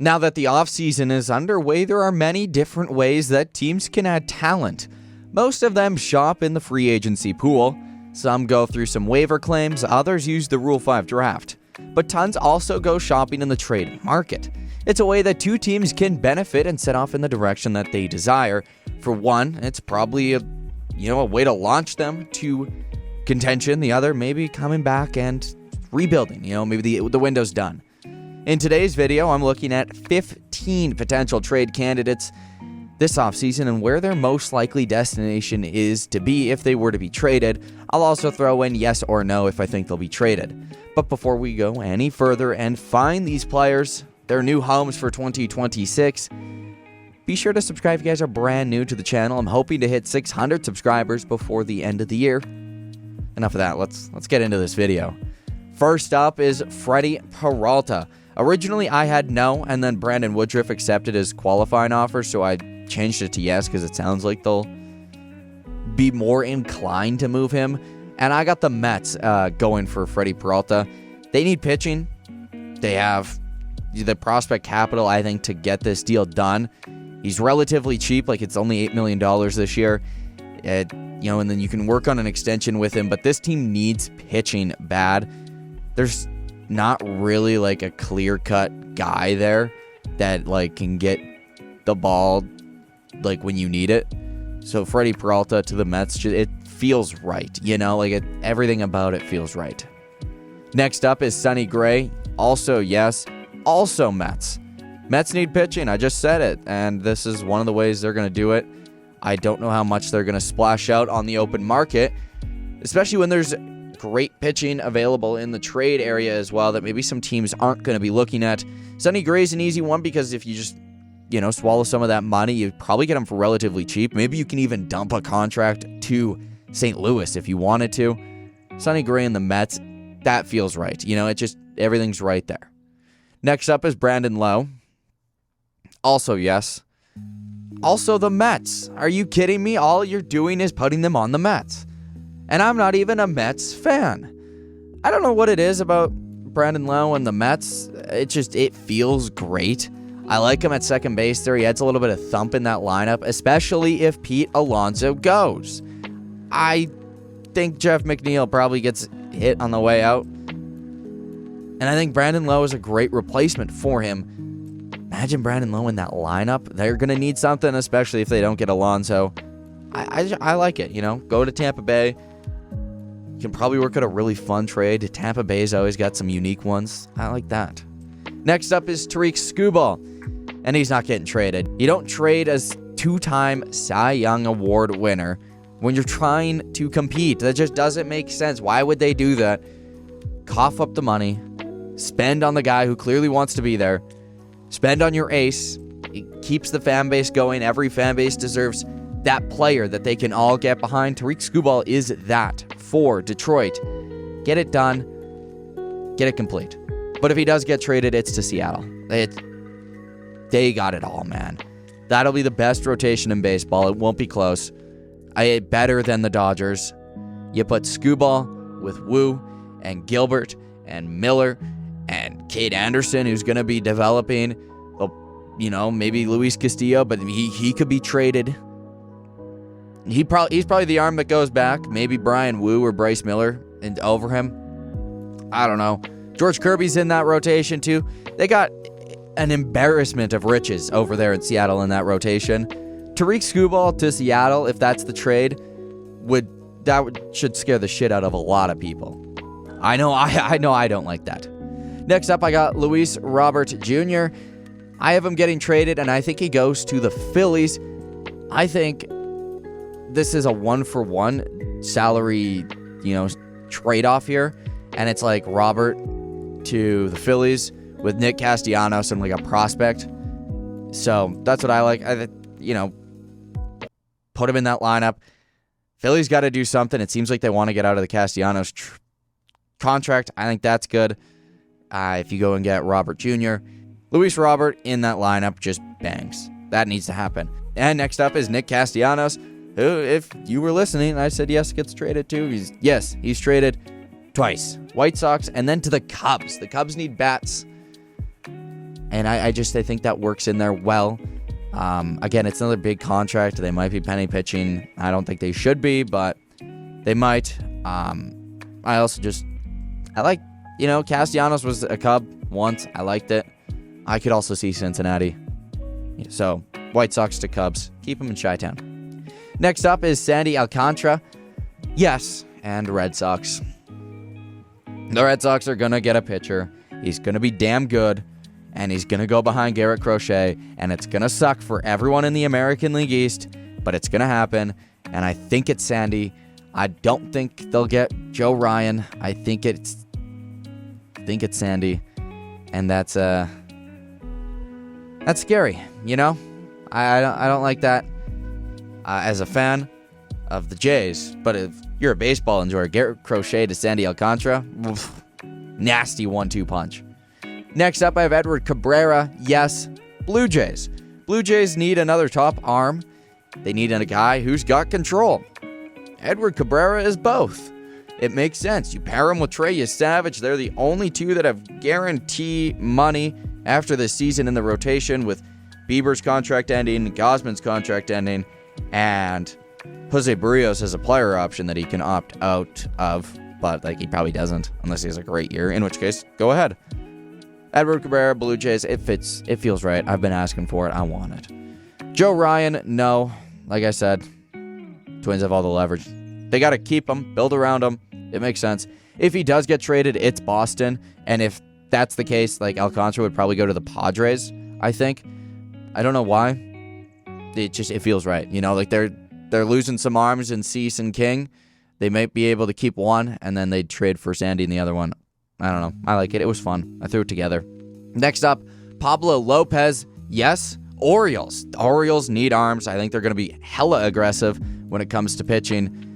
Now that the offseason is underway, there are many different ways that teams can add talent. Most of them shop in the free agency pool. Some go through some waiver claims, others use the Rule 5 draft. But tons also go shopping in the trade market. It's a way that two teams can benefit and set off in the direction that they desire. For one, it's probably a way to launch them to contention. The other, maybe coming back and rebuilding. Maybe the window's done. In today's video, I'm looking at 15 potential trade candidates this offseason and where their most likely destination is to be if they were to be traded. I'll also throw in yes or no if I think they'll be traded. But before we go any further and find these players, their new homes for 2026, be sure to subscribe if you guys are brand new to the channel. I'm hoping to hit 600 subscribers before the end of the year. Enough of that, let's get into this video. First up is Freddie Peralta. Originally, I had no, and then Brandon Woodruff accepted his qualifying offer, so I changed it to yes because it sounds like they'll be more inclined to move him. And I got the Mets going for Freddie Peralta. They need pitching. They have the prospect capital, I think, to get this deal done. He's relatively cheap, like it's only $8 million this year. And then you can work on an extension with him, but this team needs pitching bad. There's not really like a clear-cut guy there that like can get the ball like when you need it. So Freddie Peralta to the Mets, it feels right, everything about it feels right. Next up is Sonny Gray. Also yes, also Mets. Mets need pitching, I just said it, and this is one of the ways they're going to do it. I don't know how much they're going to splash out on the open market, especially when there's great pitching available in the trade area as well that maybe some teams aren't going to be looking at. Sonny Gray's an easy one because if you just, swallow some of that money, you probably get him for relatively cheap. Maybe you can even dump a contract to St. Louis if you wanted to. Sonny Gray and the Mets, that feels right. It just, everything's right there. Next up is Brandon Lowe. Also yes. Also the Mets. Are you kidding me? All you're doing is putting them on the Mets. And I'm not even a Mets fan. I don't know what it is about Brandon Lowe and the Mets. It feels great. I like him at second base there. He adds a little bit of thump in that lineup, especially if Pete Alonso goes. I think Jeff McNeil probably gets hit on the way out. And I think Brandon Lowe is a great replacement for him. Imagine Brandon Lowe in that lineup. They're going to need something, especially if they don't get Alonso. I like it, Go to Tampa Bay. You can probably work out a really fun trade. Tampa Bay's always got some unique ones. I like that. Next up is Tariq Skubal, and he's not getting traded. You don't trade as two-time Cy Young Award winner when you're trying to compete. That just doesn't make sense. Why would they do that? Cough up the money, spend on the guy who clearly wants to be there, spend on your ace. It keeps the fan base going. Every fan base deserves that player that they can all get behind. Tariq Skubal is that for Detroit. Get it done. Get it complete. But if he does get traded, it's to Seattle. They got it all, man. That'll be the best rotation in baseball. It won't be close. Better than the Dodgers. You put Skubal with Wu and Gilbert and Miller and Cade Anderson, who's going to be developing. Maybe Luis Castillo, but he could be traded. He's probably the arm that goes back. Maybe Brian Wu or Bryce Miller and over him. I don't know. George Kirby's in that rotation too. They got an embarrassment of riches over there in Seattle in that rotation. Tariq Skubal to Seattle, if that's the trade, should scare the shit out of a lot of people. I know I don't like that. Next up, I got Luis Robert Jr. I have him getting traded, and I think he goes to the Phillies. I think this is a 1-for-1 salary, trade-off here. And it's like Robert to the Phillies with Nick Castellanos and like a prospect. So that's what I like. Put him in that lineup. Philly's got to do something. It seems like they want to get out of the Castellanos contract. I think that's good. If you go and get Robert Jr., Luis Robert in that lineup just bangs. That needs to happen. And next up is Nick Castellanos, who, if you were listening, I said yes, gets traded too. He's traded twice. White Sox and then to the Cubs. The Cubs need bats. And I think that works in there well. Again, it's another big contract. They might be penny pitching. I don't think they should be, but they might. I also I like, Castellanos was a Cub once. I liked it. I could also see Cincinnati. So, White Sox to Cubs. Keep him in Chi-Town. Next up is Sandy Alcantara. Yes, and Red Sox. The Red Sox are going to get a pitcher. He's going to be damn good, and he's going to go behind Garrett Crochet, and it's going to suck for everyone in the American League East, but it's going to happen, and I think it's Sandy. I don't think they'll get Joe Ryan. I think it's Sandy, and that's scary, I don't like that as a fan of the Jays, but if you're a baseball enjoyer, Garrett Crochet to Sandy Alcantara, nasty 1-2 punch. Next up, I have Edward Cabrera. Yes, Blue Jays. Blue Jays need another top arm. They need a guy who's got control. Edward Cabrera is both. It makes sense. You pair him with Trey Savage. They're the only two that have guarantee money after this season in the rotation, with Bieber's contract ending, Gausman's contract ending, and Jose Barrios has a player option that he can opt out of, but he probably doesn't unless he has a great year, in which case, go ahead. Edward Cabrera, Blue Jays, it fits. It feels right. I've been asking for it. I want it. Joe Ryan, no. Like I said, Twins have all the leverage. They got to keep him, build around him. It makes sense. If he does get traded, it's Boston. And if that's the case, Alcantara would probably go to the Padres, I think. I don't know why. It feels right. They're losing some arms in Cease and King. They might be able to keep one, and then they'd trade for Sandy in the other one. I don't know. I like it. It was fun. I threw it together. Next up, Pablo Lopez. Yes, Orioles. The Orioles need arms. I think they're going to be hella aggressive when it comes to pitching.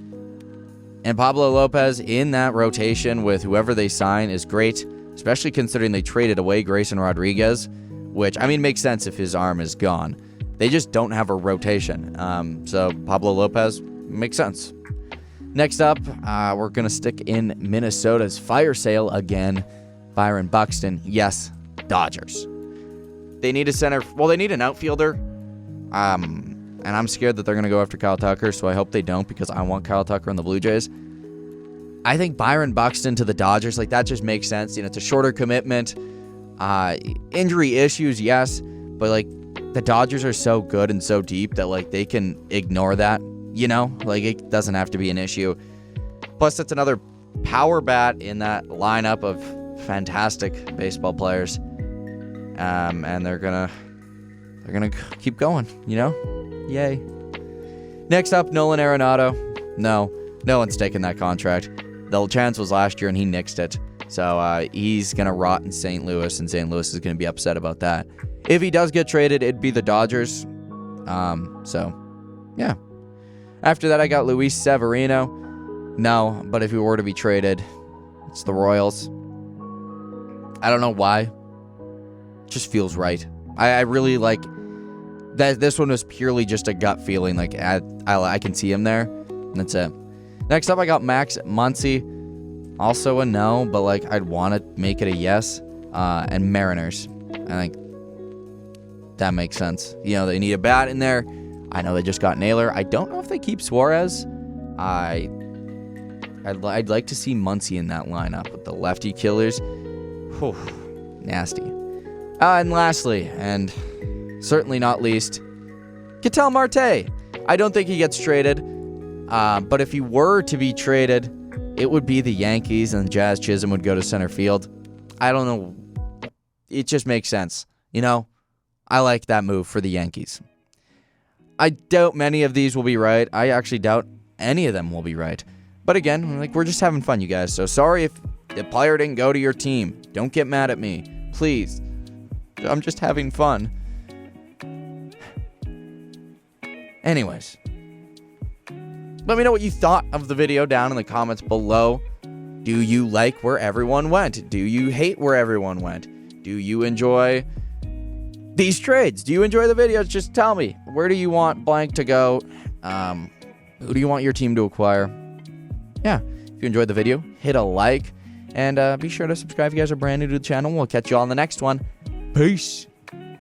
And Pablo Lopez in that rotation with whoever they sign is great, especially considering they traded away Grayson Rodriguez, which, makes sense if his arm is gone. They just don't have a rotation. So Pablo Lopez makes sense. Next up, we're going to stick in Minnesota's fire sale again. Byron Buxton. Yes, Dodgers. They need a center. Well, they need an outfielder. And I'm scared that they're going to go after Kyle Tucker, so I hope they don't, because I want Kyle Tucker on the Blue Jays. I think Byron Buxton to the Dodgers, that just makes sense. It's a shorter commitment. Injury issues, yes, but the Dodgers are so good and so deep that they can ignore that. It doesn't have to be an issue. Plus, it's another power bat in that lineup of fantastic baseball players. And they're gonna keep going, Yay. Next up, Nolan Arenado. No one's taking that contract. The chance was last year, and he nixed it. So he's gonna rot in St. Louis, and St. Louis is gonna be upset about that. If he does get traded, it'd be the Dodgers. So, yeah. After that, I got Luis Severino. No, but if he were to be traded, it's the Royals. I don't know why. It just feels right. I really like that. This one was purely just a gut feeling. I can see him there, and that's it. Next up, I got Max Muncy. Also a no, but I'd want to make it a yes. And Mariners. I think that makes sense. They need a bat in there. I know they just got Naylor. I don't know if they keep Suarez. I'd like to see Muncy in that lineup with the lefty killers. Whew, nasty. And lastly, and certainly not least, Ketel Marte. I don't think he gets traded. But if he were to be traded, it would be the Yankees, and Jazz Chisholm would go to center field. I don't know. It just makes sense. I like that move for the Yankees. I doubt many of these will be right. I actually doubt any of them will be right. But again, we're just having fun, you guys. So sorry if the player didn't go to your team. Don't get mad at me. Please. I'm just having fun. Anyways. Let me know what you thought of the video down in the comments below. Do you like where everyone went? Do you hate where everyone went? Do you enjoy these trades? Do you enjoy the videos? Just tell me. Where do you want blank to go? Who do you want your team to acquire? Yeah. If you enjoyed the video, hit a like. And be sure to subscribe if you guys are brand new to the channel. We'll catch you all in the next one. Peace.